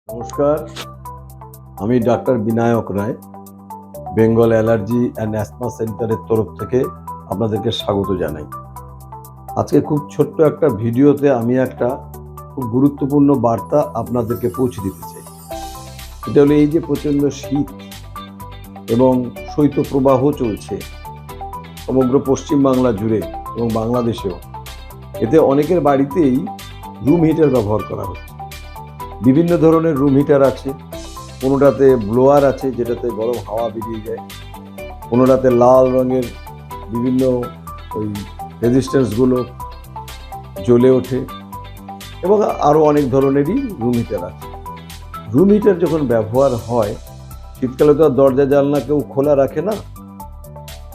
নমস্কার, আমি doctor Binayak Roy, Bengal allergy and asthma সেন্টারের তরফ থেকে আপনাদেরকে স্বাগত জানাই। আজকে খুব ছোট্ট একটা ভিডিওতে আমি একটা খুব গুরুত্বপূর্ণ বার্তা আপনাদেরকে পৌঁছে দিতে চাই। এটা হলো এই যে প্রচণ্ড শীত এবং শৈত্যপ্রবাহ চলছে সমগ্র পশ্চিমবাংলা জুড়ে এবং বাংলাদেশেও। এতে অনেকের বাড়িতেই রুম হিটার ব্যবহার করা হচ্ছে। বিভিন্ন ধরনের রুম হিটার আছে, কোনোটাতে ব্লোয়ার আছে যেটাতে গরম হাওয়া বেরিয়ে যায়, কোনোটাতে লাল রঙের বিভিন্ন ওই রেজিস্ট্যান্সগুলো জ্বলে ওঠে এবং আরও অনেক ধরনেরই রুম হিটার আছে। রুম হিটার যখন ব্যবহার হয়, শীতকালে তো আর দরজা জানলা কেউ খোলা রাখে না,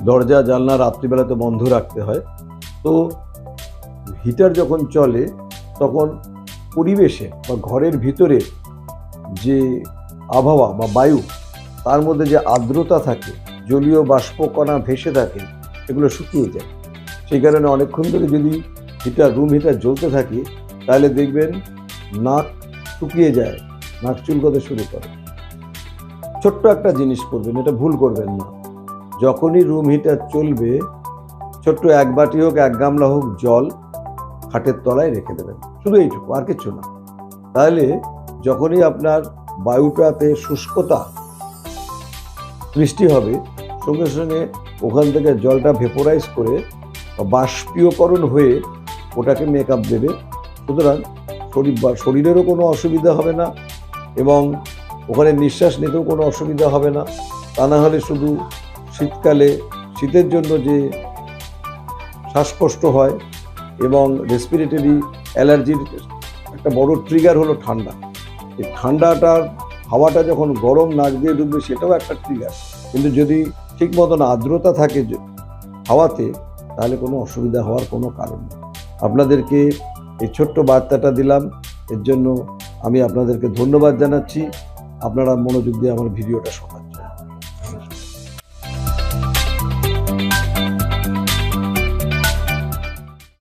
দরজা জানলা রাত্রিবেলা তো বন্ধ রাখতে হয়। তো হিটার যখন চলে তখন পরিবেশে বা ঘরের ভিতরে যে আবহাওয়া বা বায়ু, তার মধ্যে যে আর্দ্রতা থাকে, জলীয় বাষ্পকণা ভেসে থাকে, সেগুলো শুকিয়ে যায়। সেই কারণে অনেকক্ষণ ধরে যদি রুম হিটার জ্বলতে থাকে তাহলে দেখবেন নাক শুকিয়ে যায়, নাক চুলকোতে শুরু করে। ছোট্ট একটা জিনিস করবেন, এটা ভুল করবেন না। যখনই রুম হিটার চলবে, ছোট্ট এক বাটি হোক, এক গামলা হোক জল খাটের তলায় রেখে দেবেন, শুধু এইটুকু, আর কিছু না। তাহলে যখনই আপনার বায়ুটাতে শুষ্কতা সৃষ্টি হবে, সঙ্গে সঙ্গে ওখান থেকে জলটা ভেপোরাইজ করে বাষ্পীয়করণ হয়ে ওটাকে মেকআপ দেবে। সুতরাং শরীরেরও কোনো অসুবিধা হবে না এবং ওখানে নিঃশ্বাস নিতেও কোনো অসুবিধা হবে না। তা না হলে শুধু শীতকালে শীতের জন্য যে শ্বাসকষ্ট হয় এবং রেসপিরেটরি অ্যালার্জির একটা বড় ট্রিগার হলো ঠান্ডা। এই ঠান্ডাটার হাওয়াটা যখন গরম নাক দিয়ে ঢুকবে, সেটাও একটা ট্রিগার। কিন্তু যদি ঠিক মতন আর্দ্রতা থাকে হাওয়াতে, তাহলে কোনো অসুবিধা হওয়ার কোনো কারণ নেই। আপনাদেরকে এই ছোট্ট বার্তাটা দিলাম, এর জন্য আমি আপনাদেরকে ধন্যবাদ জানাচ্ছি। আপনারা মনোযোগ দিয়ে আমার ভিডিওটা শুনুন।